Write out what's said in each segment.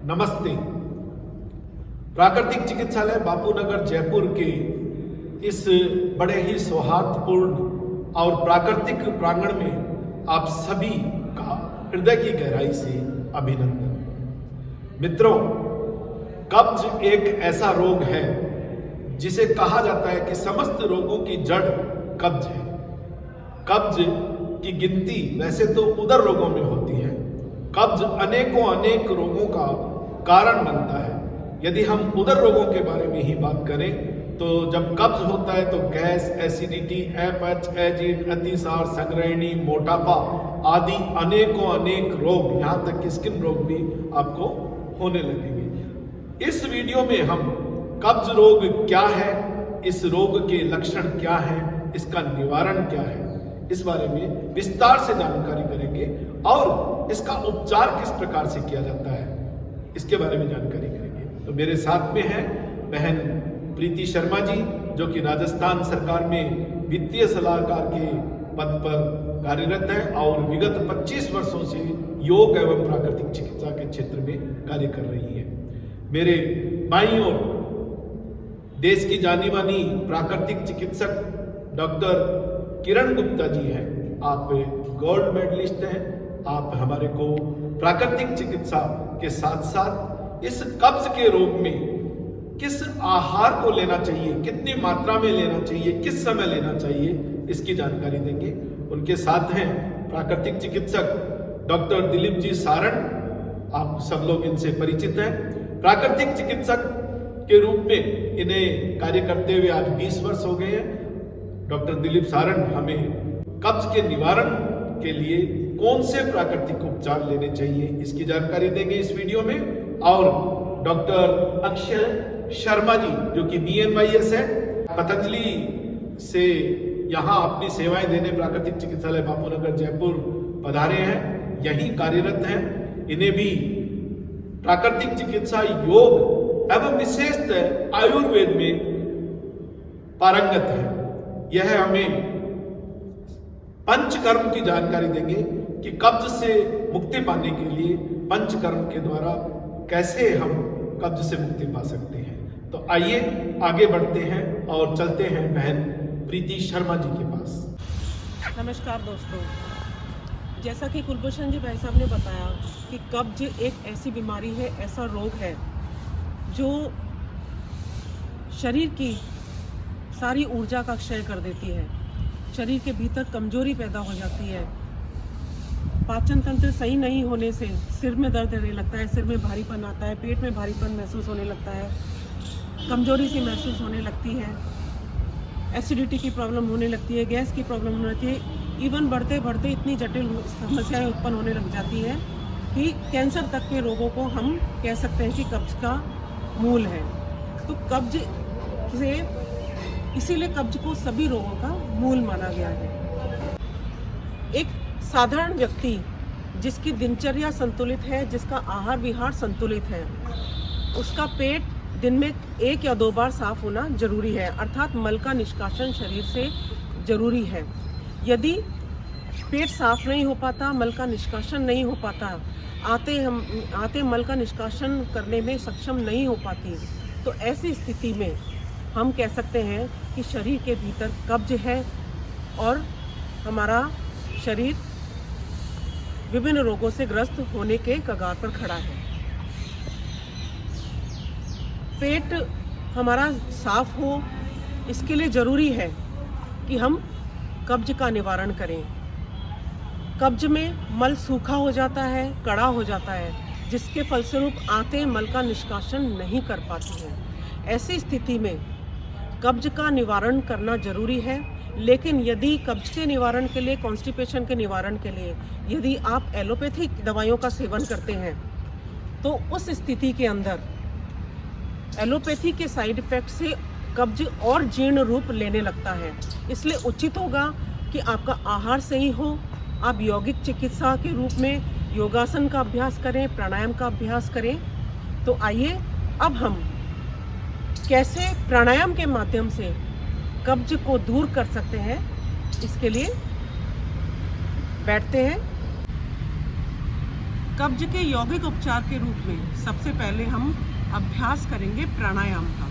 नमस्ते। प्राकृतिक चिकित्सालय बापूनगर जयपुर के इस बड़े ही सौहार्दपूर्ण और प्राकृतिक प्रांगण में आप सभी का हृदय की गहराई से अभिनंदन। मित्रों, कब्ज एक ऐसा रोग है जिसे कहा जाता है कि समस्त रोगों की जड़ कब्ज है। कब्ज की गिनती वैसे तो उदर रोगों में होती है। कब्ज अनेक रोगों का कारण बनता है। यदि हम उदर रोगों के बारे में ही बात करें तो जब कब्ज होता है तो गैस, एसिडिटी, अपच, एजिड, अतिसार, संग्रहणी, मोटापा आदि अनेक रोग, यहाँ तक कि स्किन रोग भी आपको होने लगेंगे। इस वीडियो में हम कब्ज रोग क्या है, इस रोग के लक्षण क्या है, इसका निवारण क्या है, इस बारे में विस्तार से जानकारी करेंगे और इसका उपचार किस प्रकार से किया जाता है इसके बारे में जानकारी करेंगे। तो मेरे साथ में है बहन प्रीति शर्मा जी, जो कि राजस्थान सरकार में वित्तीय सलाहकार के पद पर कार्यरत है और विगत 25 वर्षों से योग एवं प्राकृतिक चिकित्सा के क्षेत्र में कार्य कर रही है। मेरे बाईं ओर देश की जानी मानी प्राकृतिक चिकित्सक डॉक्टर किरण गुप्ता जी हैं। आप गोल्ड मेडलिस्ट हैं। आप हमारे को प्राकृतिक चिकित्सा के साथ साथ इस कब्ज के रोग में किस आहार को लेना चाहिए, कितनी मात्रा में लेना चाहिए, किस समय लेना चाहिए, इसकी जानकारी देंगे। उनके साथ हैं प्राकृतिक चिकित्सक डॉक्टर दिलीप जी सारण। आप सब लोग इनसे परिचित हैं। प्राकृतिक चिकित्सक के रूप में इन्हें कार्य करते हुए आज 20 वर्ष हो गए हैं। डॉक्टर दिलीप सारण हमें कब्ज के निवारण के लिए कौन से प्राकृतिक उपचार लेने चाहिए इसकी जानकारी देंगे इस वीडियो में। और डॉक्टर अक्षय शर्मा जी, जो कि BNYS है, पतंजलि से यहाँ अपनी सेवाएं देने प्राकृतिक चिकित्सालय बापूनगर जयपुर पधारे हैं, यहीं कार्यरत हैं। इन्हें भी प्राकृतिक चिकित्सा, योग एवं विशेषतः आयुर्वेद में पारंगत है। यह हमें पंचकर्म की जानकारी देंगे कि कब्ज से मुक्ति पाने के लिए पंचकर्म के द्वारा कैसे हम कब्ज से मुक्ति पा सकते हैं। तो आइए आगे बढ़ते हैं और चलते हैं बहन प्रीति शर्मा जी के पास। नमस्कार दोस्तों, जैसा कि कुलभूषण जी भाई साहब ने बताया कि कब्ज एक ऐसी बीमारी है, ऐसा रोग है जो शरीर की सारी ऊर्जा का क्षय कर देती है। शरीर के भीतर कमजोरी पैदा हो जाती है। पाचन तंत्र सही नहीं होने से सिर में दर्द रहने लगता है, सिर में भारीपन आता है, पेट में भारीपन महसूस होने लगता है, कमजोरी सी महसूस होने लगती है, एसिडिटी की प्रॉब्लम होने लगती है, गैस की प्रॉब्लम होने लगती है। इवन बढ़ते बढ़ते इतनी जटिल समस्याएं उत्पन्न होने लग जाती है कि कैंसर तक के रोगों को हम कह सकते हैं कि कब्ज का मूल है। तो कब्ज से इसीलिए कब्ज को सभी रोगों का मूल माना गया है। एक साधारण व्यक्ति जिसकी दिनचर्या संतुलित है, जिसका आहार विहार संतुलित है, उसका पेट दिन में 1 या 2 बार साफ होना जरूरी है, अर्थात मल का निष्कासन शरीर से जरूरी है। यदि पेट साफ नहीं हो पाता, मल का निष्कासन नहीं हो पाता, आते मल का निष्कासन करने में सक्षम नहीं हो पाती, तो ऐसी स्थिति में हम कह सकते हैं कि शरीर के भीतर कब्ज है और हमारा शरीर विभिन्न रोगों से ग्रस्त होने के कगार पर खड़ा है। पेट हमारा साफ हो, इसके लिए जरूरी है कि हम कब्ज का निवारण करें। कब्ज में मल सूखा हो जाता है, कड़ा हो जाता है, जिसके फलस्वरूप आते मल का निष्कासन नहीं कर पाती है। ऐसी स्थिति में कब्ज का निवारण करना जरूरी है। लेकिन यदि कब्ज के निवारण के लिए, कॉन्स्टिपेशन के निवारण के लिए यदि आप एलोपैथिक दवाइयों का सेवन करते हैं तो उस स्थिति के अंदर एलोपैथी के साइड इफेक्ट से कब्ज और जीर्ण रूप लेने लगता है। इसलिए उचित होगा कि आपका आहार सही हो, आप यौगिक चिकित्सा के रूप में योगासन का अभ्यास करें, प्राणायाम का अभ्यास करें। तो आइए अब हम कैसे प्राणायाम के माध्यम से कब्ज को दूर कर सकते हैं, इसके लिए बैठते हैं। कब्ज के यौगिक उपचार के रूप में सबसे पहले हम अभ्यास करेंगे प्राणायाम का।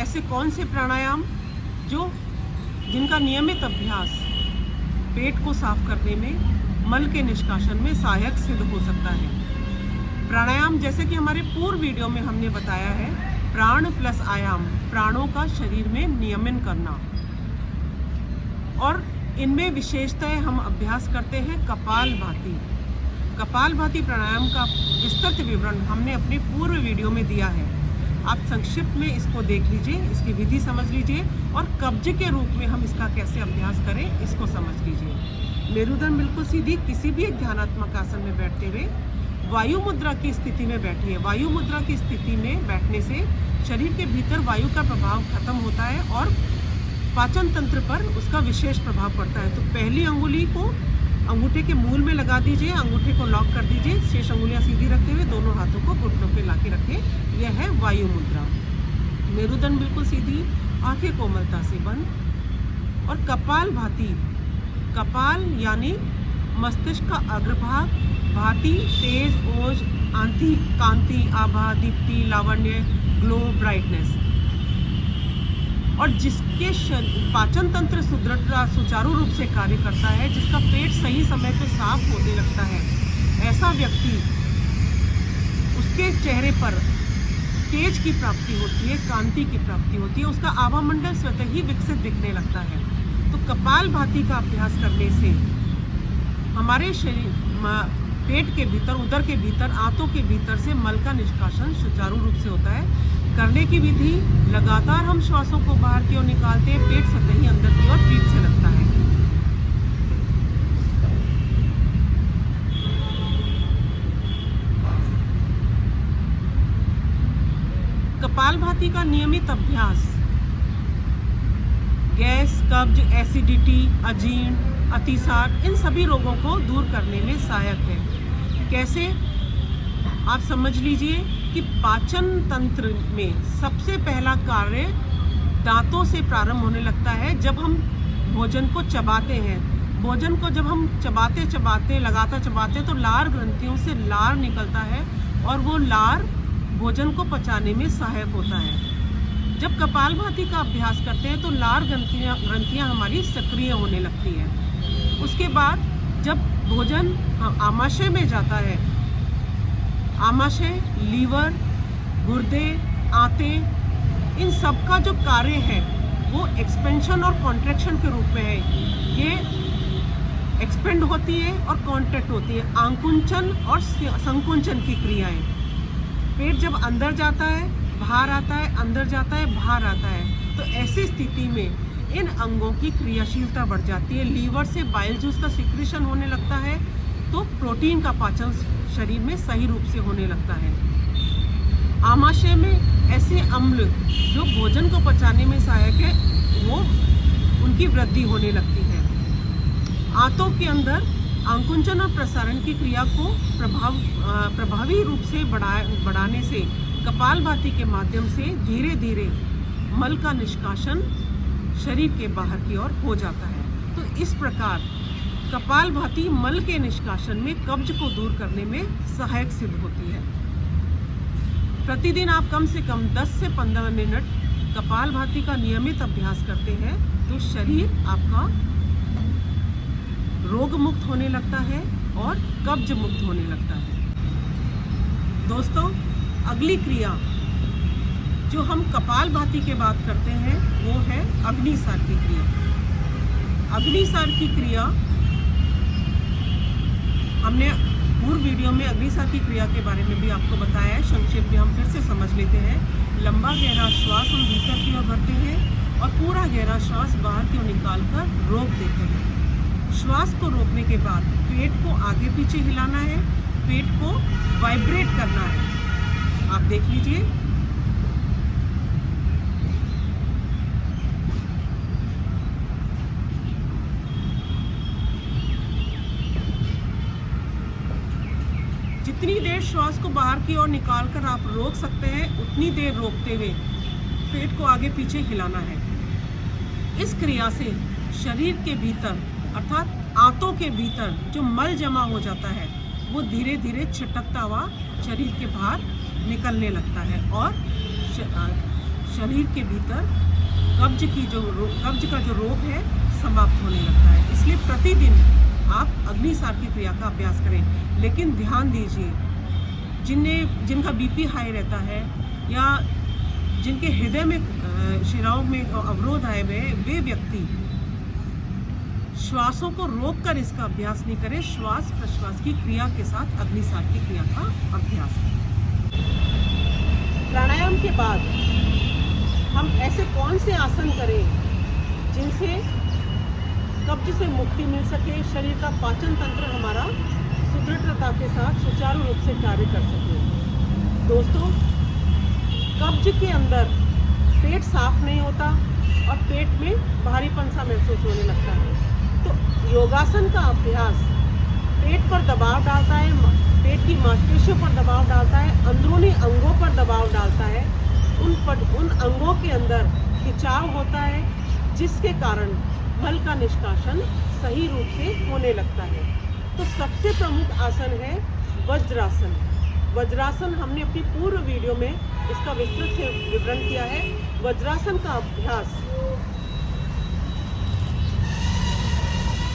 ऐसे कौन से प्राणायाम जिनका नियमित अभ्यास पेट को साफ करने में, मल के निष्कासन में सहायक सिद्ध हो सकता है। प्राणायाम जैसे कि हमारे पूर्व वीडियो में हमने बताया है, प्राण प्लस आयाम, प्राणों का शरीर में नियमन करना। और इनमें विशेषतः हम अभ्यास करते हैं कपालभाति। कपालभाति प्राणायाम का विस्तृत विवरण हमने अपने पूर्व वीडियो में दिया है। आप संक्षिप्त में इसको देख लीजिए, इसकी विधि समझ लीजिए और कब्ज के रूप में हम इसका कैसे अभ्यास करें इसको समझ लीजिए। मेरुदंड बिल्कुल सीधी किसी भी एक ध्यानात्मक आसन में बैठते हुए वायु मुद्रा की स्थिति में बैठिए। वायु मुद्रा की स्थिति में बैठने से शरीर के भीतर वायु का प्रभाव खत्म होता है और पाचन तंत्र पर उसका विशेष प्रभाव पड़ता है। तो पहली अंगुली को अंगूठे के मूल में लगा दीजिए, अंगूठे को लॉक कर दीजिए, शेष अंगुलियां सीधी रखते हुए दोनों हाथों को घुटनों पे लाके रखें। यह है वायु मुद्रा। मेरुदंड बिल्कुल सीधी, आंखें कोमलता से बंद। और कपालभाति, कपाल यानी मस्तिष्क का अग्रभाग, भाति तेज, ओज, आंति, कांति, आभा, दीप्ति, लावण्य, ग्लो, ब्राइटनेस। और जिसके पाचन तंत्र सुचारू रूप से कार्य करता है, जिसका पेट सही समय पे साफ होने लगता है, ऐसा व्यक्ति, उसके चेहरे पर तेज की प्राप्ति होती है, कांति की प्राप्ति होती है, उसका आभा मंडल स्वतः ही विकसित दिखने लगता है। तो कपालभाति का अभ्यास करने से हमारे शरीर, पेट के भीतर, उदर के भीतर, आंतों के भीतर से मल का निष्कासन सुचारू रूप से होता है। करने की विधि, लगातार हम श्वासों को बाहर की ओर निकालते हैं, पेट स्वतः ही अंदर की ओर पीठ से लगता है। कपालभाति का नियमित अभ्यास गैस, कब्ज, एसिडिटी, अजीर्ण, अतिसार, इन सभी रोगों को दूर करने में सहायक है। कैसे? आप समझ लीजिए कि पाचन तंत्र में सबसे पहला कार्य दांतों से प्रारंभ होने लगता है। जब हम भोजन को चबाते हैं, भोजन को जब हम चबाते चबाते लगातार चबाते हैं तो लार ग्रंथियों से लार निकलता है और वो लार भोजन को पचाने में सहायक होता है। जब कपालभाति का अभ्यास करते हैं तो लार ग्रंथियां हमारी सक्रिय होने लगती हैं। उसके बाद जब भोजन आमाशय में जाता है, आमाशय, लीवर, गुर्दे, आंतें, इन सब का जो कार्य है वो एक्सपेंशन और कॉन्ट्रैक्शन के रूप में है। ये एक्सपेंड होती है और कॉन्ट्रैक्ट होती है, आंकुंचन और संकुंचन की क्रियाएं। पेट जब अंदर जाता है, बाहर आता है, अंदर जाता है, बाहर आता है, तो ऐसी स्थिति में इन अंगों की क्रियाशीलता बढ़ जाती है। लीवर से बाइल जूस का सिक्रीशन होने लगता है, तो प्रोटीन का पाचन शरीर में सही रूप से होने लगता है। आमाशय में ऐसे अम्ल जो भोजन को पचाने में सहायक है, वो उनकी वृद्धि होने लगती है। आंतों के अंदर आंकुंचन और प्रसारण की क्रिया को प्रभावी रूप से बढ़ाने से कपालभाति के माध्यम से धीरे धीरे मल का निष्कासन शरीर के बाहर की ओर हो जाता है। तो इस प्रकार कपालभाति मल के निष्कासन में कब्ज को दूर करने में सहायक सिद्ध होती है। प्रतिदिन आप कम से कम 10 से 15 मिनट कपालभाति का नियमित अभ्यास करते हैं तो शरीर आपका रोग मुक्त होने लगता है और कब्ज मुक्त होने लगता है। दोस्तों, अगली क्रिया जो हम कपालभाति के बात करते हैं वो है अग्निसार की क्रिया। अग्निसार की क्रिया हमने पूर्व वीडियो में अग्निसार की क्रिया के बारे में भी आपको बताया है। संक्षेप में हम फिर से समझ लेते हैं। लंबा गहरा श्वास हम भीतर की ओर भरते हैं और पूरा गहरा श्वास बाहर की ओर निकालकर रोक देते हैं। श्वास को रोकने के बाद पेट को आगे पीछे हिलाना है, पेट को वाइब्रेट करना है। आप देख लीजिए। जितनी देर श्वास को बाहर की ओर निकालकर आप रोक सकते हैं, उतनी देर रोकते हुए पेट को आगे पीछे हिलाना है। इस क्रिया से शरीर के भीतर अर्थात आंतों के भीतर जो मल जमा हो जाता है वो धीरे धीरे छिटकता हुआ शरीर के बाहर निकलने लगता है और शरीर के भीतर कब्ज का जो रोग है समाप्त होने लगता है। इसलिए प्रतिदिन आप अग्निसार की क्रिया का अभ्यास करें। लेकिन ध्यान दीजिए, जिनका बीपी हाई रहता है या जिनके हृदय में शिराओं में अवरोध आए हुए, वे व्यक्ति श्वासों को रोककर इसका अभ्यास नहीं करें। श्वास प्रश्वास की क्रिया के साथ अग्निसार की क्रिया का अभ्यास करें। प्राणायाम के बाद हम ऐसे कौन से आसन करें जिनसे कब्ज से मुक्ति मिल सके, शरीर का पाचन तंत्र हमारा सुदृढ़ता के साथ सुचारू रूप से कार्य कर सके। दोस्तों, कब्ज के अंदर पेट साफ नहीं होता और पेट में भारीपन सा महसूस होने लगता है। तो योगासन का अभ्यास पेट पर दबाव डालता है, पेट की मांसपेशियों पर दबाव डालता है, अंदरूनी अंगों पर दबाव डालता है। उन अंगों के अंदर खिंचाव होता है, जिसके कारण मल का निष्कासन सही रूप से होने लगता है। तो सबसे प्रमुख आसन है वज्रासन। वज्रासन हमने अपनी पूर्व वीडियो में इसका विस्तृत से विवरण किया है। वज्रासन का अभ्यास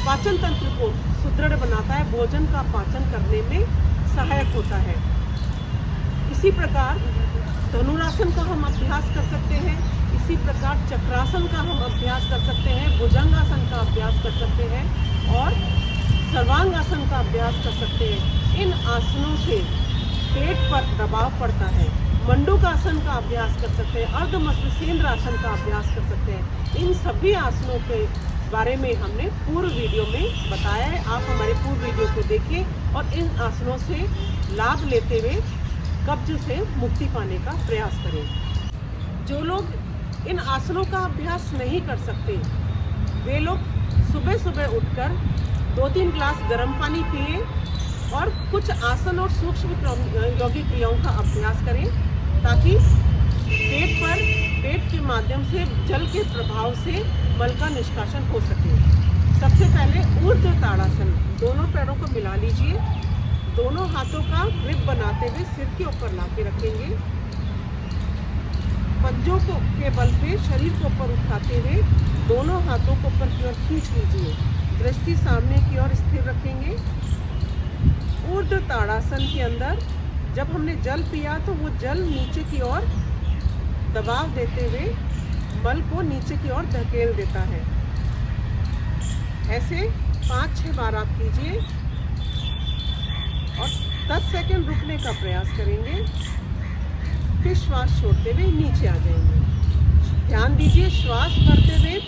पाचन तंत्र को सुदृढ़ बनाता है, भोजन का पाचन करने में सहायक होता है। इसी प्रकार धनुरासन का हम अभ्यास कर सकते हैं, इसी प्रकार चक्रासन का हम अभ्यास कर सकते हैं, भुजंगासन का अभ्यास कर सकते हैं और सर्वांगासन का अभ्यास कर सकते हैं। इन आसनों से पेट पर दबाव पड़ता है। मंडूकासन का अभ्यास कर सकते हैं, अर्धमस्त्रेंद्र आसन का अभ्यास कर सकते हैं। इन सभी आसनों के बारे में हमने पूर्व वीडियो में बताया है। आप हमारे पूर्व वीडियो को देखिए और इन आसनों से लाभ लेते हुए कब्ज से मुक्ति पाने का प्रयास करें। जो लोग इन आसनों का अभ्यास नहीं कर सकते, वे लोग सुबह सुबह उठकर 2-3 ग्लास गर्म पानी पिए और कुछ आसन और सूक्ष्म योगिक क्रियाओं का अभ्यास करें, ताकि पेट के माध्यम से जल के प्रभाव से मल का निष्कासन हो सके। सबसे पहले ऊर्ध्व ताड़ासन, दोनों पैरों को मिला लीजिए, दोनों हाथों का ग्रिप बनाते हुए सिर के ऊपर लाके रखेंगे। पंजों के बल पे शरीर को ऊपर उठाते हुए दोनों हाथों को ऊपर की ओर खींच लीजिए। दृष्टि सामने की ओर स्थिर रखेंगे। ऊर्ध्व ताड़ासन के अंदर जब हमने जल पिया तो वो जल नीचे की ओर दबाव देते हुए मल को नीचे की ओर धकेल देता है। ऐसे 5-6 बार आप कीजिए और 10 सेकंड रुकने का प्रयास करेंगे, फिर श्वास छोड़ते हुए नीचे आ जाएंगे। ध्यान दीजिए, श्वास भरते हुए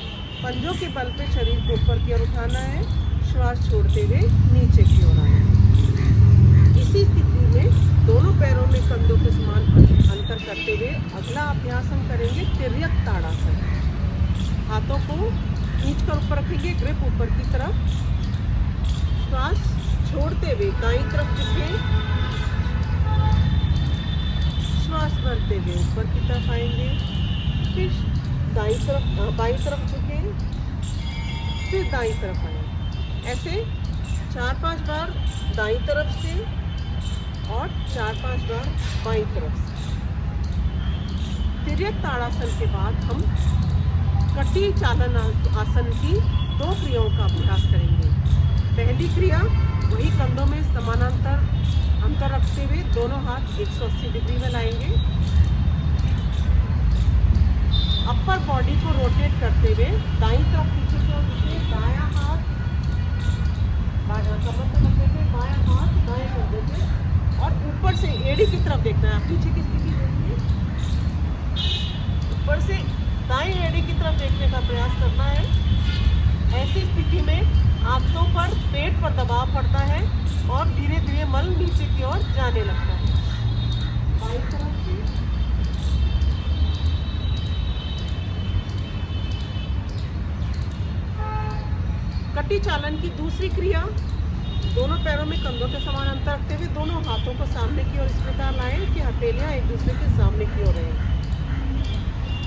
पंजों के बल पे शरीर को ऊपर की ओर उठाना है, श्वास छोड़ते हुए नीचे की ओर आना है। इसी स्थिति में दोनों पैरों में कंधों के समान अंतर करते हुए अगला अभ्यास हम करेंगे तिर्यक ताड़ासन। हाथों को खींचकर ऊपर रखेंगे, ग्रिप ऊपर की तरफ, श्वास छोड़ते हुए दाईं तरफ झुकें, श्वास भरते हुए ऊपर की तरफ आएंगे, फिर बाईं तरफ झुकें, फिर दाईं तरफ आएंगे। ऐसे 4-5 बार दाईं तरफ से और 4-5 बार बाईं तरफ से। तिर्यक ताड़ासन के बाद हम कटी चालन आसन की 2 क्रियाओं का अभ्यास करेंगे। पहली क्रिया वही कंधों में समानांतर अंतर रखते हुए दोनों हाथ 180 डिग्री में लाएंगे। अपर बॉडी को रोटेट करते हुए दाईं तरफ पीछे की ओर झुके, दायां हाथ कमर पर रखते हुए बायां हाथ दाएं कर देंगे और ऊपर से एड़ी की तरफ देखना है। आप पीछे की स्थिति देखिए, ऊपर से दाएं एड़ी की तरफ देखने का प्रयास करना है। ऐसी स्थिति में आंतों पर पेट पर दबाव पड़ता है और धीरे धीरे मल नीचे की ओर जाने लगता है। बाईं तरफ से कटी चालन की दूसरी क्रिया, दोनों पैरों में कंधों के समान अंतर रखते हुए दोनों हाथों को सामने की ओर इस प्रकार लाएं कि हथेलियां एक दूसरे के सामने की ओर रहें।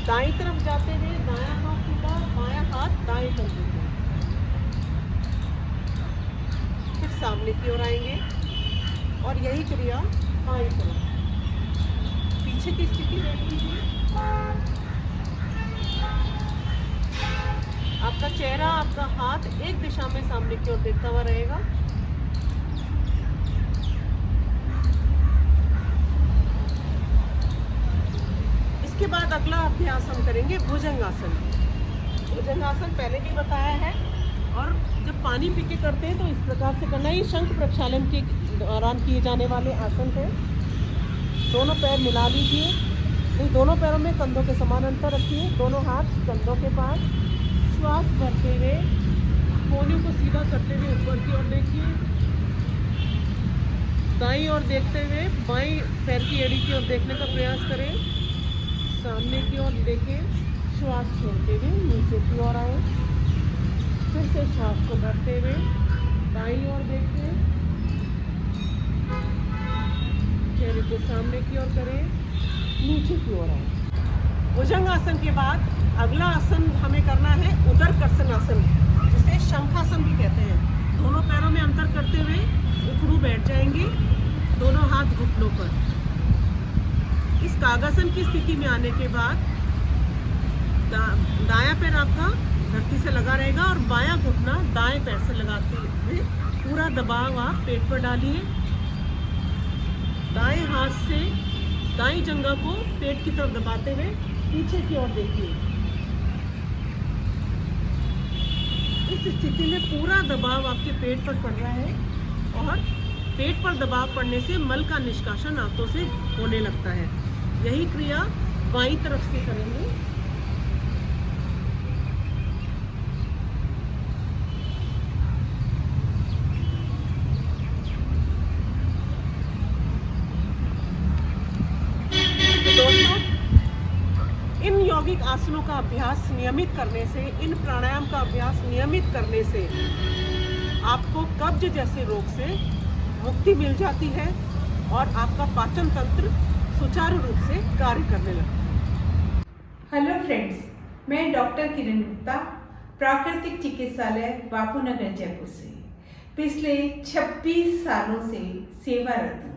दाईं तरफ जाते हुए दायां हाथ सीधा, बायां हाथ दाएं कर देंगे, फिर सामने की ओर आएंगे। और यही क्रिया बाईं तरफ। पीछे की स्थिति देख लीजिए। आपका चेहरा, आपका हाथ एक दिशा में सामने की ओर देखता हुआ रहेगा। इसके बाद अगला अभ्यास हम करेंगे भुजंगासन। भुजंगासन पहले भी बताया है, और जब पानी पी के करते हैं तो इस प्रकार से करना। ये शंख प्रक्षालन के दौरान किए जाने वाले आसन है। दोनों पैर मिला लीजिए, नहीं, दोनों पैरों में कंधों के समान अंतर रखिए। दोनों हाथ कंधों के पास। श्वास भरते हुए कोहनियों को सीधा करते हुए ऊपर की ओर देखिए। दाईं ओर देखते हुए बाईं पैर की एड़ी की ओर देखने का प्रयास करें। सामने की ओर देखें। श्वास छोड़ते हुए नीचे की ओर आए। फिर से श्वास को भरते हुए दाईं ओर देखें। चेहरे को सामने की ओर करें, नीचे की ओर आए। भुजंगासन के बाद अगला आसन हमें करना है उदरकर्षण आसन, जिसे शंखासन भी कहते हैं। दोनों पैरों में अंतर करते हुए उखड़ू बैठ जाएंगे, दोनों हाथ घुटनों पर। इस कागासन की स्थिति में आने के बाद दायां पैर आपका धरती से लगा रहेगा और बायां घुटना दाएं पैर से लगाते हुए पूरा दबाव आप पेट पर डालिए। दाएं हाथ से दाईं जंघा को पेट की तरफ दबाते हुए पीछे की ओर देखिए। इस स्थिति में पूरा दबाव आपके पेट पर पड़ रहा है, और पेट पर दबाव पड़ने से मल का निष्कासन आंतों से होने लगता है। यही क्रिया बाईं तरफ से करेंगे। दोस्तों, इन यौगिक आसनों का अभ्यास नियमित करने से, इन प्राणायाम का अभ्यास नियमित करने से आपको कब्ज जैसे रोग से मुक्ति मिल जाती है और आपका पाचन तंत्र सुचारू रूप से कार्य करने लगता है। हेलो फ्रेंड्स, मैं डॉक्टर किरण गुप्ता, प्राकृतिक चिकित्सालय बापू नगर जयपुर से पिछले 26 सालों से सेवारत हूँ।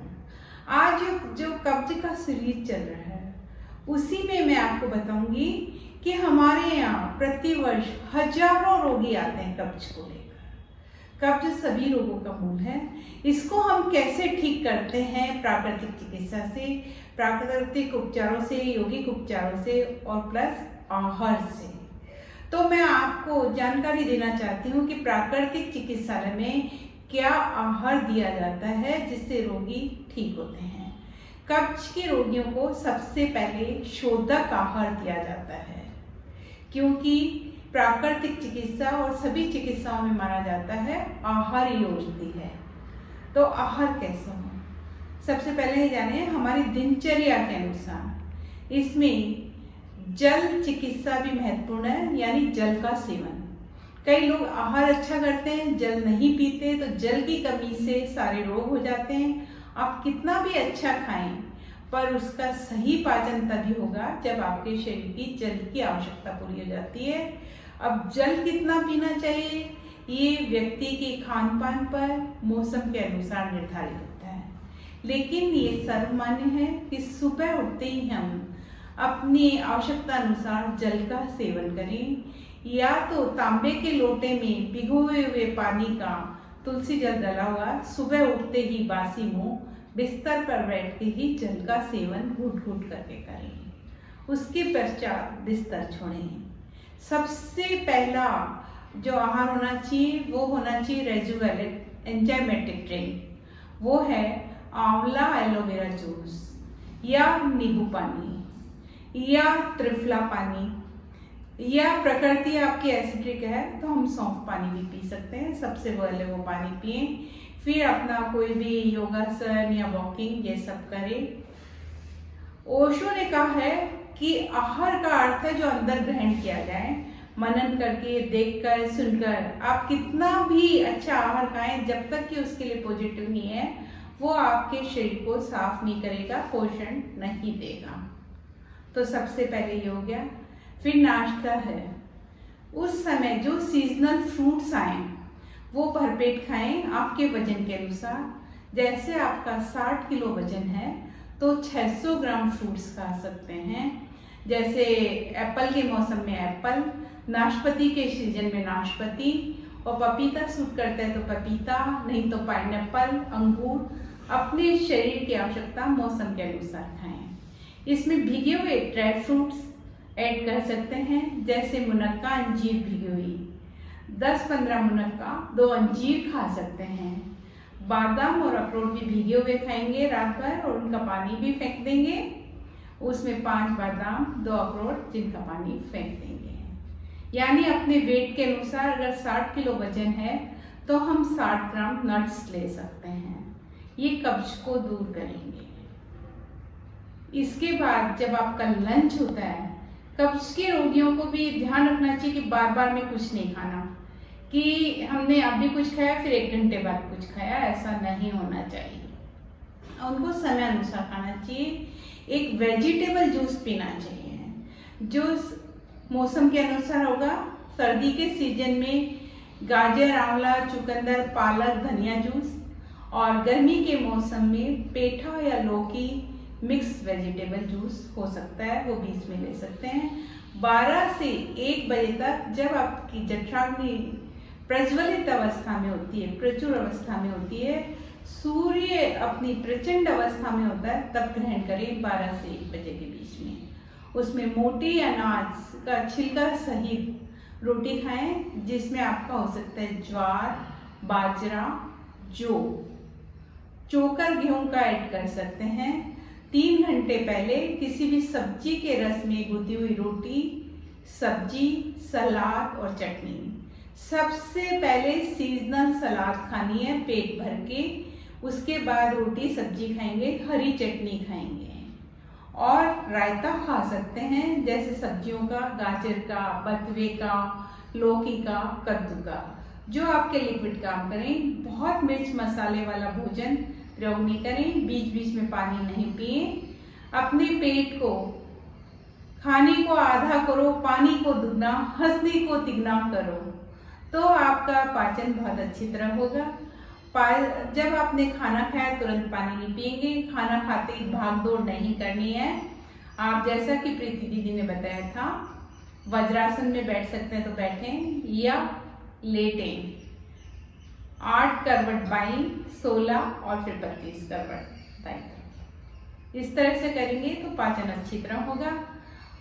आज जो कब्ज का सीरीज चल रहा है, उसी में मैं आपको बताऊंगी कि हमारे यहाँ प्रतिवर्ष हजारों रोगी आते हैं कब्ज को लेकर। कब्ज सभी रोगों का मूल है। इसको हम कैसे ठीक करते हैं? प्राकृतिक चिकित्सा से, प्राकृतिक उपचारों से, यौगिक उपचारों से और प्लस आहार से। तो मैं आपको जानकारी देना चाहती हूँ कि प्राकृतिक चिकित्सालय में क्या आहार दिया जाता है जिससे रोगी ठीक होते हैं। कब्ज के रोगियों को सबसे पहले शोधक आहार दिया जाता है, क्योंकि प्राकृतिक चिकित्सा और सभी चिकित्साओं में माना जाता है आहार ही औषधि है। तो आहार कैसे हो? सबसे पहले ये जाने हमारी दिनचर्या के अनुसार इसमें जल चिकित्सा भी महत्वपूर्ण है, यानी जल का सेवन। कई लोग आहार अच्छा करते हैं, जल नहीं पीते, तो जल की कमी से सारे रोग हो जाते हैं। आप कितना भी अच्छा खाएं, पर उसका सही पाचन तभी होगा जब आपके शरीर की जल की आवश्यकता पूरी हो जाती है। अब जल कितना पीना चाहिए, ये व्यक्ति के खान पान पर, मौसम के अनुसार निर्धारित होता है। लेकिन ये सर्वमान्य है कि सुबह उठते ही हम अपनी आवश्यकता अनुसार जल का सेवन करें, या तो तांबे के लोटे में भिगोए हुए पानी का तुलसी जल डाला हुआ सुबह उठते ही बासी मुंह बिस्तर पर बैठ के ही जल का सेवन घूट घूट करके करें। उसके पश्चात बिस्तर छोड़ें। सबसे पहला जो आहार होना चाहिए वो होना चाहिए रेजुवेलेट एंजाइमेटिक ड्रिंक। वो है आंवला एलोवेरा जूस, या नींबू पानी, या त्रिफला पानी, या प्रकृति आपकी एसिडिक है तो हम सौंफ पानी भी पी सकते हैं। सबसे पहले वो पानी पिए, फिर अपना कोई भी योगासन या वॉकिंग ये सब करें। ओशो ने कहा है कि आहार का अर्थ है जो अंदर ग्रहण किया जाए। मनन करके, देखकर, सुनकर आप कितना भी अच्छा आहार खाएं, जब तक कि उसके लिए पॉजिटिव नहीं है, वो आपके शरीर को साफ नहीं करेगा, पोषण नहीं देगा। तो सबसे पहले ये हो गया। फिर नाश्ता है। उस समय जो सीजनल फ्रूट्स आए वो भरपेट खाएं आपके वजन के अनुसार। जैसे आपका 60 किलो वजन है तो 600 ग्राम फ्रूट्स खा सकते हैं। जैसे एप्पल के मौसम में एप्पल, नाशपाती के सीजन में नाशपाती, और पपीता सूट करता है तो पपीता, नहीं तो पाइनएप्पल, अंगूर। अपने शरीर की आवश्यकता मौसम के अनुसार खाएं। इसमें भीगे हुए ड्राई फ्रूट्स ऐड कर सकते हैं, जैसे मुनक्का, अंजीर भीगी हुई 10-15 मुनक्का, 2 अंजीर खा सकते हैं। बादाम और अखरोट भी भीगे हुए खाएंगे रात भर और उनका पानी भी फेंक देंगे। उसमें 5 बादाम, 2 अखरोट जिनका पानी फेंक देंगे। यानी अपने वेट के अनुसार अगर 60 किलो वजन है तो हम 60 ग्राम नट्स ले सकते हैं। ये कब्ज को दूर करेंगे। इसके बाद जब आपका लंच होता है, कब्ज के रोगियों को भी ध्यान रखना चाहिए कि बार बार में कुछ नहीं खाना, कि हमने अभी कुछ खाया फिर 1 घंटे बाद कुछ खाया, ऐसा नहीं होना चाहिए। उनको समय अनुसार खाना चाहिए। एक वेजिटेबल जूस पीना चाहिए जो मौसम के अनुसार होगा। सर्दी के सीजन में गाजर, आंवला, चुकंदर, पालक, धनिया जूस, और गर्मी के मौसम में पेठा या लौकी मिक्स वेजिटेबल जूस हो सकता है, वो बीच में ले सकते हैं। 12 से 1 बजे तक जब आपकी जठराग्नि प्रज्वलित अवस्था में होती है, प्रचुर अवस्था में होती है, सूर्य अपनी प्रचंड अवस्था में होता है, तब ग्रहण करें 12 से 1 बजे के बीच में। उसमें मोटी अनाज का छिलका सहित रोटी खाएं, जिसमें आपका हो सकता है ज्वार, बाजरा, जौ, चोकर गेहूं का ऐड कर सकते हैं। 3 घंटे पहले किसी भी सब्जी के रस में गुदी हुई रोटी, सब्जी, सलाद और चटनी। सबसे पहले सीजनल सलाद खानी है पेट भर के, उसके बाद रोटी सब्जी खाएंगे, हरी चटनी खाएंगे और रायता खा सकते हैं, जैसे सब्जियों का, गाजर का, बथुए का, लौकी का, कद्दू का, जो आपके लिक्विड काम करें। बहुत मिर्च मसाले वाला भोजन प्रयोग नहीं करें, बीच बीच में पानी नहीं पिए। अपने पेट को, खाने को आधा करो, पानी को दुगना, हंसने को तिगना करो, तो आपका पाचन बहुत अच्छी तरह होगा। जब आपने खाना खाया तुरंत पानी नहीं पिएंगे। खाना खाते ही भाग दौड़ नहीं करनी है। आप जैसा कि प्रीति दीदी ने बताया था, वज्रासन में बैठ सकते हैं तो बैठें या लेटें। 8 करवट बाईं, 16 और फिर 32 करवट दाईं। इस तरह से करेंगे तो पाचन अच्छी तरह होगा।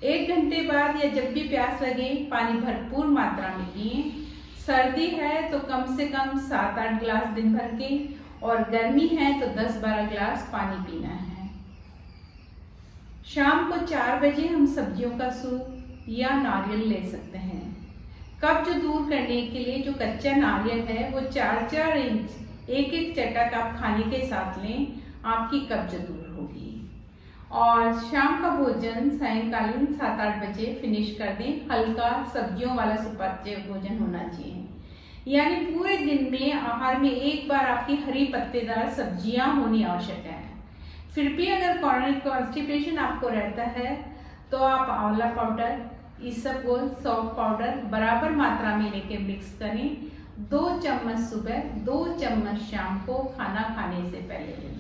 1 घंटे बाद या जब भी प्यास लगे पानी भरपूर मात्रा में पिए। सर्दी है तो कम से कम 7-8 गिलास दिन भर के, और गर्मी है तो 10-12 गिलास पानी पीना है। शाम को 4 बजे हम सब्जियों का सूप या नारियल ले सकते हैं। कब्ज दूर करने के लिए जो कच्चा नारियल है वो 4-4 इंच एक चटक आप खाने के साथ लें, आपकी कब्ज दूर होगी। और शाम का भोजन सायंकालीन 7-8 बजे फिनिश कर दें। हल्का सब्जियों वाला सुपाच्य भोजन होना चाहिए। यानी पूरे दिन में आहार में एक बार आपकी हरी पत्तेदार सब्जियां होनी आवश्यक है। फिर भी अगर कॉर्निक कॉन्स्टिपेशन आपको रहता है तो आप आंवला पाउडर, इसबगोल, सौंफ पाउडर बराबर मात्रा में लेके मिक्स करें। 2 चम्मच सुबह, 2 चम्मच शाम को खाना खाने से पहले लें।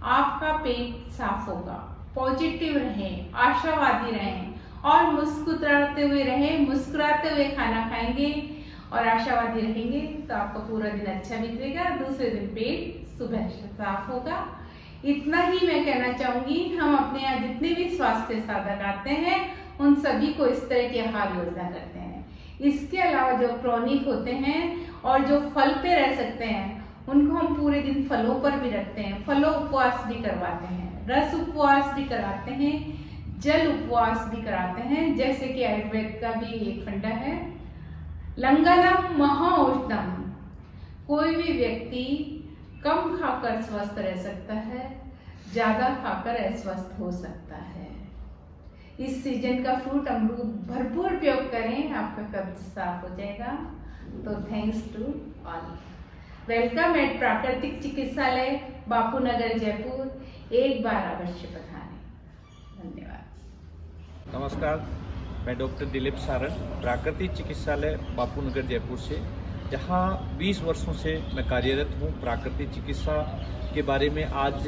आपका पेट साफ होगा। पॉजिटिव रहें, आशावादी रहें और मुस्कुराते हुए रहें। मुस्कुराते हुए खाना खाएंगे और आशावादी रहेंगे तो आपका पूरा दिन अच्छा बीतेगा। दूसरे दिन पेट सुबह साफ होगा। इतना ही मैं कहना चाहूंगी। हम अपने यहाँ जितने भी स्वास्थ्य साधक आते हैं उन सभी को इस तरह की आहार योजना करते हैं। इसके अलावा जो क्रॉनिक होते हैं और जो फल पे रह सकते हैं उनको हम पूरे दिन फलों पर भी रखते हैं। फलों उपवास भी करवाते हैं, रस उपवास भी कराते हैं, जल उपवास भी कराते हैं, जैसे कि आयुर्वेद का भी एक फंडा है, लंगनम महाऔषधम। कोई भी व्यक्ति कम खाकर स्वस्थ रह सकता है, ज्यादा खाकर अस्वस्थ हो सकता है। इस सीजन का फ्रूट अमरूद भरपूर उपयोग करें, आपका कब्ज साफ हो जाएगा। तो thanks to all. Welcome at प्राकृतिक चिकित्सालय, बापू नगर, जयपुर। एक बार अवश्य पधारें। धन्यवाद। नमस्कार, मैं डॉक्टर दिलीप सारण, प्राकृतिक चिकित्सालय बापू नगर जयपुर से। जहाँ 20 वर्षों से मैं कार्यरत हूँ। प्राकृतिक चिकित्सा के बारे में आज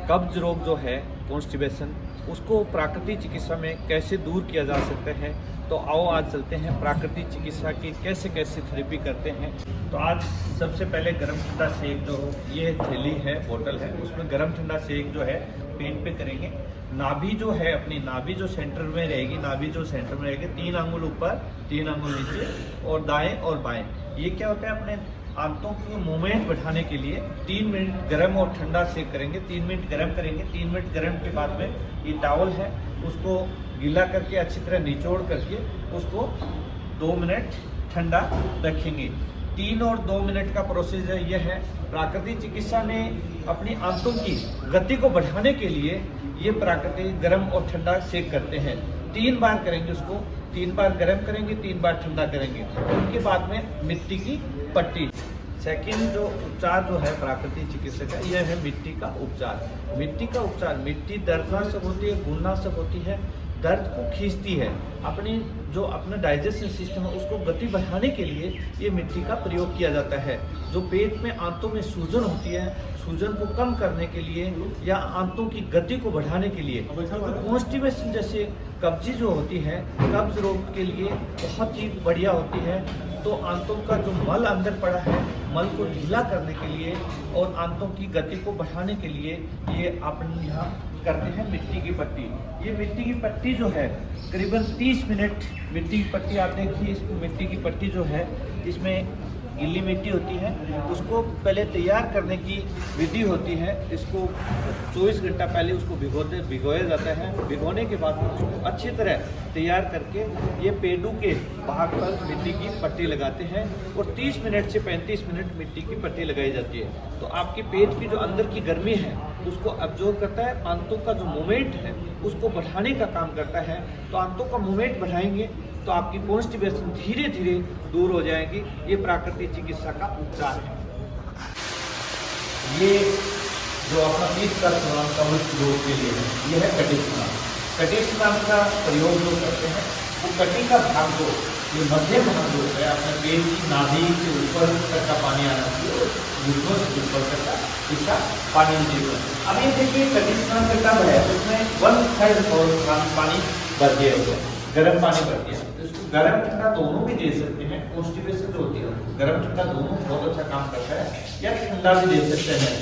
कब्ज रोग जो है कॉन्स्टिपेशन, उसको प्राकृतिक चिकित्सा में कैसे दूर किया जा सकता है, तो आओ आज चलते हैं प्राकृतिक चिकित्सा की कैसे कैसे थेरेपी करते हैं। तो आज सबसे पहले गर्म ठंडा सेक जो ये थैली है, बोतल है, उसमें गर्म ठंडा सेक जो है पेट पे करेंगे। नाभि जो है, अपनी नाभि जो सेंटर में रहेगी, नाभि जो सेंटर में रहेगी, 3 अंगुल ऊपर 3 अंगुल नीचे और दाएं और बाएं। ये क्या होता है, अपने आंतों की मूवमेंट बढ़ाने के लिए 3 मिनट गर्म और ठंडा सेक करेंगे। 3 मिनट गर्म करेंगे। 3 मिनट गर्म के बाद में ये टॉवल है उसको गीला करके अच्छी तरह निचोड़ करके उसको 2 मिनट ठंडा रखेंगे। 3 और 2 मिनट का प्रोसीजर यह है। प्राकृतिक चिकित्सा में अपनी आंतों की गति को बढ़ाने के लिए ये प्राकृतिक गर्म और ठंडा सेक करते हैं। 3 बार करेंगे उसको, 3 बार गर्म करेंगे, 3 बार ठंडा करेंगे। उनके बाद में मिट्टी की पट्टी। सेकंड जो उपचार जो है प्राकृतिक चिकित्सा का, यह है मिट्टी का उपचार। मिट्टी का उपचार, मिट्टी दर्दनाशक होती है, गुणनाशक होती है, दर्द को खींचती है। अपनी जो अपना डाइजेशन सिस्टम है उसको गति बढ़ाने के लिए ये मिट्टी का प्रयोग किया जाता है। जो पेट में आंतों में सूजन होती है, सूजन को कम करने के लिए या आंतों की गति को बढ़ाने के लिए, कॉन्स्टिपेशन जैसे कब्जी जो होती है, कब्ज रोग के लिए बहुत ही बढ़िया होती है। तो आंतों का जो मल अंदर पड़ा है, मल को ढीला करने के लिए और आंतों की गति को बढ़ाने के लिए ये अपन यहाँ करते हैं मिट्टी की पट्टी। ये मिट्टी की पट्टी जो है करीबन 30 मिनट मिट्टी की पट्टी, आप देखिए इस मिट्टी की पट्टी जो है, इसमें गीली मिट्टी होती है, उसको पहले तैयार करने की विधि होती है। इसको 24 घंटा पहले उसको भिगोया जाता है। भिगोने के बाद उसको अच्छी तरह तैयार करके ये पेडू के भाग पर मिट्टी की पट्टी लगाते हैं और 30 मिनट से 35 मिनट मिट्टी की पट्टी लगाई जाती है। तो आपके पेट की जो अंदर की गर्मी है उसको अब्जॉर्ब करता है, आंतों का जो मूवमेंट है उसको बढ़ाने का काम करता है। तो आंतों का मूवमेंट बढ़ाएंगे तो आपकी कॉन्स्टिपेशन धीरे धीरे दूर हो जाएगी। ये प्राकृतिक चिकित्सा का उपचार है। ये जो अपना ईस्ट का स्नान कवच रोग के लिए है, ये है कटी स्नान। कटी स्नान का प्रयोग जो करते हैं वो कटी का भाग जो ये मध्य भाग जो है अपने पेट की नाभि के ऊपर तक का पानी आना चाहिए, ऊपर से ऊपर तक का इसका पानी चाहिए। अब ये देखिए कटी स्नान का कब है, उसमें 1/3 और पानी भर दिया होता है, गर्म पानी भर दिया। इसको गर्म ठंडा दोनों भी दे सकते हैं। कॉन्स्टिपेशन जो होती है गर्म ठंडा दोनों बहुत अच्छा काम करता है, या ठंडा भी दे सकते हैं।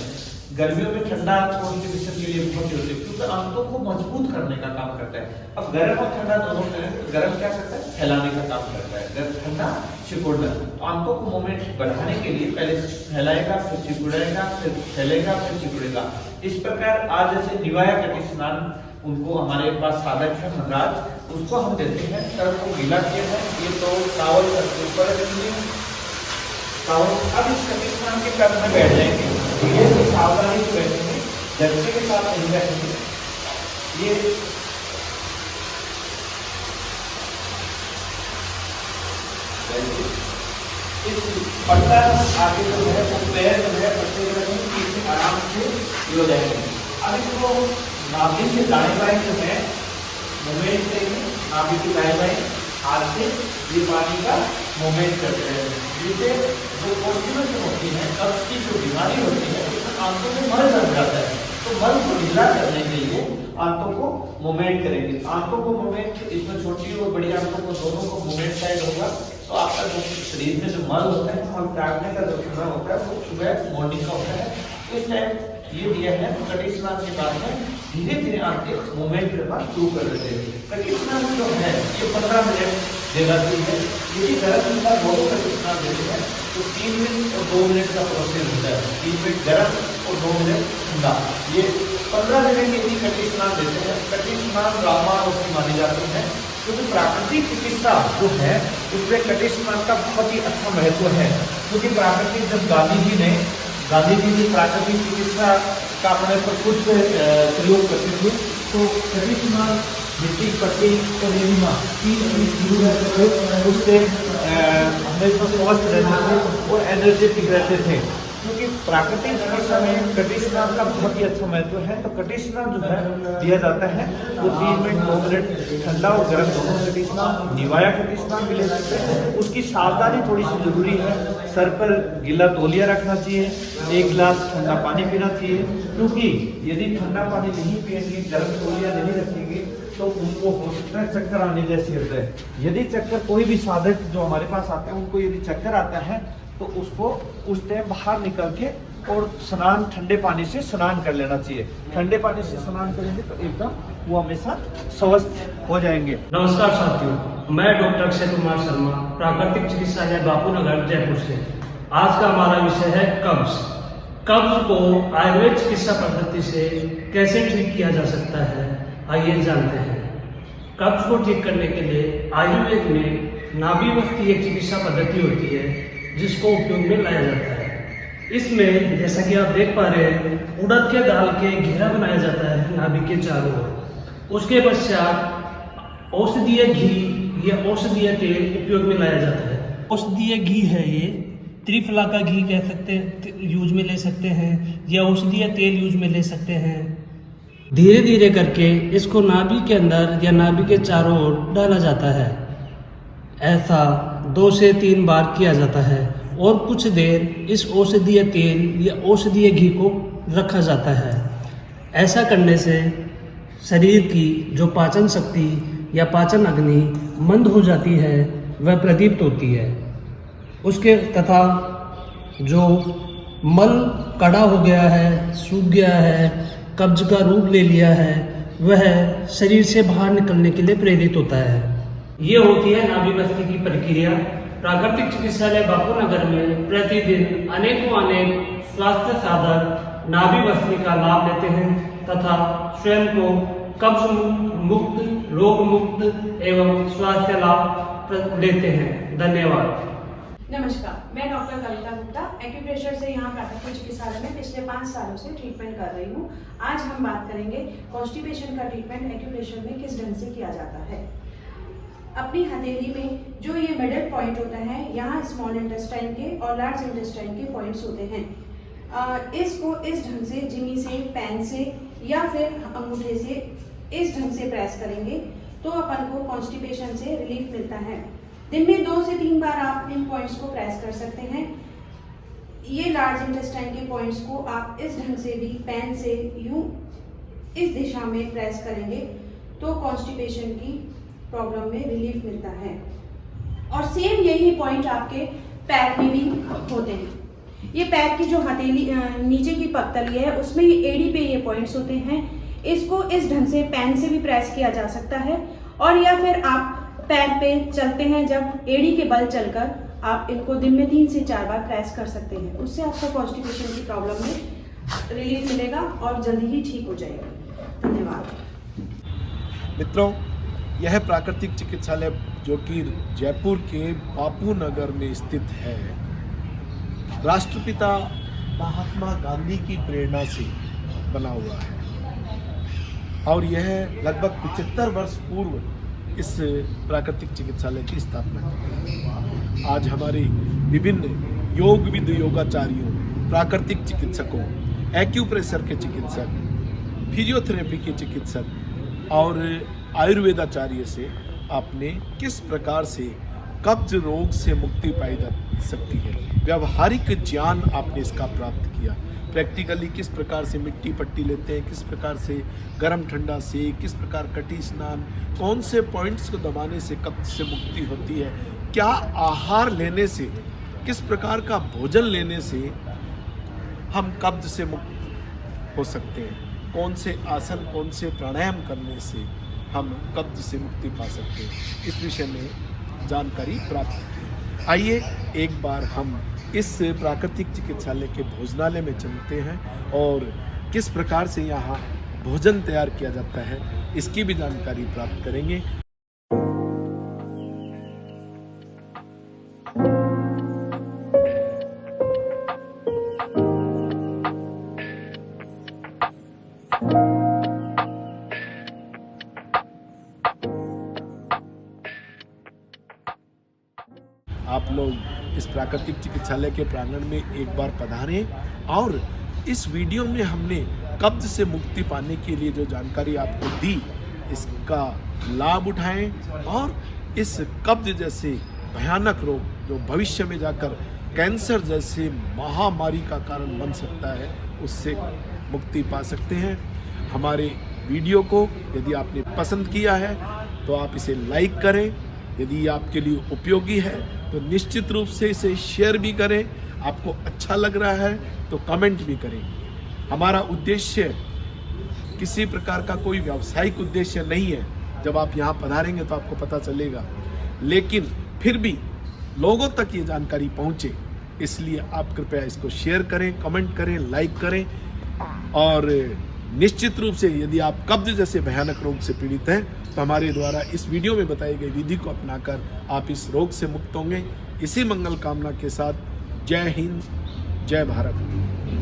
गर्मियों में ठंडा कॉन्स्टिपेशन के लिए बहुत होती है क्योंकि आंतों को मजबूत करने का काम करता है। अब गर्म और ठंडा दोनों करें तो गर्म क्या करता है, फैलाने का काम करता है, गर्म ठंडा सिकुड़ना। तो आंतों को मूवमेंट बढ़ाने के लिए पहले फैलाएगा, फिर सिकुड़ेगा, फिर फैलेगा, फिर सिकुड़ेगा। इस प्रकार आज जैसे निवाया कटी स्नान उनको हमारे पास साधक है मनराज, उसको हम देते हैं। सर को गीला किया है, ये तो टावल ऊपर रखेंगे टावल। अब इस कटी स्नान के कर्म में बैठ जाएंगे, ये तो सावधानी से बैठेंगे, झटके के साथ नहीं बैठेंगे। ये इस पट्टा आगे जो है वो पैर जो है पट्टे रखेंगे, पीछे आराम से हो जाएंगे। अब इसको नाभि के दाएं बाएं जो है मूवमेंट करेंगे, नाभि के दाएं बाएं हाथ से ये पानी का मूवमेंट करते रहेंगे। जिससे जो कॉन्स्टिपेशन होती है, कब्ज की जो बीमारी होती है, उसमें आंतों में मल जम जाता है। तो मल को ढीला करने के लिए आंतों को मूवमेंट करेंगे। आंतों को मूवमेंट, इसमें छोटी और बड़ी आंतों को दोनों को मूवमेंट साइड होगा तो आपका जो शरीर में जो मल होता है, मल त्यागने का जो समय होता है वो सुबह मॉर्निंग का होता है। इस टाइम ये दिया है। कटी स्नान के बाद में धीरे धीरे आपके मूवमेंट करना शुरू कर देते हैं। कटी स्नान जो है ये 15 मिनट देना चाहिए। यदि गर्म ठंडा दोनों कटी स्नान देते हैं तो 3 मिनट और 2 मिनट का प्रोसेस होता है। 3 मिनट गर्म और 2 मिनट ठंडा। ये 15 मिनट यदि कटी स्नान देते हैं, कटी स्नान रामबाण मानी जाती है क्योंकि प्राकृतिक चिकित्सा जो है उसमें कटी स्नान का बहुत ही अच्छा महत्व है। क्योंकि प्राकृतिक जब गांधी जी भी प्राकृतिक चिकित्सा का अपने पर कुछ प्रयोग करते थे, तो कटी स्नान, मिट्टी पट्टी और एनिमा 3 चीज उससे हमेशा स्वस्थ रहते थे और एनर्जेटिक रहते थे। क्योंकि प्राकृतिक चिकित्सा में कटिस्नान का बहुत ही अच्छा महत्व है। तो कटिस्नान जो है दिया जाता है वो 3 मिनट 2 मिनट ठंडा और गर्म दोनों कटिस्नान, निवाया कटिस्नान भी ले सकते हैं। उसकी सावधानी थोड़ी सी जरूरी है। सर पर गीला तौलिया रखना चाहिए, 1 गिलास ठंडा पानी पीना चाहिए, क्योंकि यदि ठंडा पानी नहीं पिएंगे, गर्म तौलिया नहीं रखेंगे तो उनको हो सकता है चक्कर आने जैसी होता है। यदि चक्कर, कोई भी साधक जो हमारे पास आते हैं उनको यदि चक्कर आता है तो उसको उस टाइम बाहर निकल के और स्नान, ठंडे पानी से स्नान कर लेना चाहिए। ठंडे पानी से स्नान करेंगे तो एकदम वो हमेशा स्वस्थ हो जाएंगे। नमस्कार साथियों, मैं डॉक्टर अक्षय कुमार शर्मा, प्राकृतिक चिकित्सालय बापू नगर जयपुर से। आज का हमारा विषय है कब्ज। कब्ज को आयुर्वेद चिकित्सा पद्धति से कैसे ठीक किया जा सकता है, आइए जानते हैं। कब्ज को ठीक करने के लिए आयुर्वेद में नाभि एक चिकित्सा पद्धति होती है जिसको उपयोग में लाया जाता है। इसमें जैसा कि आप देख पा रहे हैं, उड़द के दाल के घेरा बनाया जाता है नाभि के चारों ओर। उसके पश्चात औषधीय घी या औषधीय तेल उपयोग में लाया जाता है। औषधीय घी है ये, त्रिफला का घी कह सकते हैं, यूज में ले सकते हैं, या औषधीय तेल यूज में ले सकते हैं। धीरे धीरे करके इसको नाभि के अंदर या नाभि के चारों ओर डाला जाता है। ऐसा 2 से 3 बार किया जाता है और कुछ देर इस औषधीय तेल या औषधीय घी को रखा जाता है। ऐसा करने से शरीर की जो पाचन शक्ति या पाचन अग्नि मंद हो जाती है, वह प्रदीप्त होती है। उसके तथा जो मल कड़ा हो गया है, सूख गया है, कब्ज का रूप ले लिया है, वह शरीर से बाहर निकलने के लिए प्रेरित होता है। ये होती है नाभि बस्ती की प्रक्रिया। प्राकृतिक चिकित्सालय बापू नगर में प्रतिदिन अनेकों स्वास्थ्य साधक नाभि बस्ती का लाभ लेते हैं तथा स्वयं को कब्ज मुक्त, रोग मुक्त एवं स्वास्थ्य लाभ लेते हैं। धन्यवाद। नमस्कार, मैं डॉक्टर कविता गुप्ता एक्यूप्रेशर से यहाँ प्राकृतिक चिकित्सालय में पिछले 5 सालों से ट्रीटमेंट कर रही हूँ। आज हम बात करेंगे कॉन्स्टिपेशन का ट्रीटमेंट एक्यूप्रेशर में किस ढंग से किया जाता है। अपनी हथेली में जो ये मिडल पॉइंट होता है, यहाँ स्मॉल इंटेस्टाइन के और लार्ज इंटेस्टाइन के पॉइंट्स होते हैं। इसको इस ढंग से जिमी से, पेन से या फिर अंगूठे से इस ढंग से प्रेस करेंगे तो अपन को कॉन्स्टिपेशन से रिलीफ मिलता है। दिन में 2 से 3 बार आप इन पॉइंट्स को प्रेस कर सकते हैं। ये लार्ज इंटेस्टाइन के पॉइंट्स को आप इस ढंग से भी पेन से यूं इस दिशा में प्रेस करेंगे तो कॉन्स्टिपेशन की प्रॉब्लम में रिलीफ मिलता है। और सेम यही पॉइंट आपके पैर में भी होते हैं। ये पैर की जो हथेली नीचे की पगतली है उसमें ये एड़ी पे ये पॉइंट्स होते हैं। इसको इस ढंग से पेन से भी प्रेस किया जा सकता है और या फिर आप पैर पे चलते हैं जब एड़ी के बल चलकर आप इनको दिन में 3 से 4 बार प्रेस कर सकते हैं। उससे आपको कॉन्स्टिपेशन की प्रॉब्लम में रिलीफ मिलेगा और जल्दी ही ठीक हो जाएगी। धन्यवाद। मित्रों, यह प्राकृतिक चिकित्सालय जो कि जयपुर के बापू नगर में स्थित है, राष्ट्रपिता महात्मा गांधी की प्रेरणा से बना हुआ है और यह लगभग 75 वर्ष पूर्व इस प्राकृतिक चिकित्सालय की स्थापना की। आज हमारे विभिन्न योगविद योगाचार्यों, प्राकृतिक चिकित्सकों, एक्यूप्रेशर के चिकित्सक, फिजियोथेरेपी के चिकित्सक और आयुर्वेदाचार्य से आपने किस प्रकार से कब्ज रोग से मुक्ति पाई जा सकती है, व्यवहारिक ज्ञान आपने इसका प्राप्त किया। प्रैक्टिकली किस प्रकार से मिट्टी पट्टी लेते हैं, किस प्रकार से गर्म ठंडा से, किस प्रकार कटी स्नान, कौन से पॉइंट्स को दबाने से कब्ज से मुक्ति होती है, क्या आहार लेने से, किस प्रकार का भोजन लेने से हम कब्ज से मुक्त हो सकते हैं, कौन से आसन, कौन से प्राणायाम करने से हम कब्ज से मुक्ति पा सकते हैं, इस विषय में जानकारी प्राप्त की। आइए एक बार हम इस प्राकृतिक चिकित्सालय के भोजनालय में चलते हैं और किस प्रकार से यहाँ भोजन तैयार किया जाता है इसकी भी जानकारी प्राप्त करेंगे। आप लोग इस प्राकृतिक चिकित्सालय के प्रांगण में एक बार पधारें और इस वीडियो में हमने कब्ज से मुक्ति पाने के लिए जो जानकारी आपको दी, इसका लाभ उठाएं और इस कब्ज जैसे भयानक रोग जो भविष्य में जाकर कैंसर जैसे महामारी का कारण बन सकता है, उससे मुक्ति पा सकते हैं। हमारे वीडियो को यदि आपने पसंद किया है तो आप इसे लाइक करें, यदि आपके लिए उपयोगी है तो निश्चित रूप से इसे शेयर भी करें, आपको अच्छा लग रहा है तो कमेंट भी करें। हमारा उद्देश्य किसी प्रकार का कोई व्यावसायिक उद्देश्य नहीं है, जब आप यहाँ पधारेंगे तो आपको पता चलेगा, लेकिन फिर भी लोगों तक ये जानकारी पहुँचे, इसलिए आप कृपया इसको शेयर करें, कमेंट करें, लाइक करें। और निश्चित रूप से यदि आप कब्ज जैसे भयानक रोग से पीड़ित हैं तो हमारे द्वारा इस वीडियो में बताई गई विधि को अपनाकर आप इस रोग से मुक्त होंगे। इसी मंगल कामना के साथ जय हिंद, जय भारत।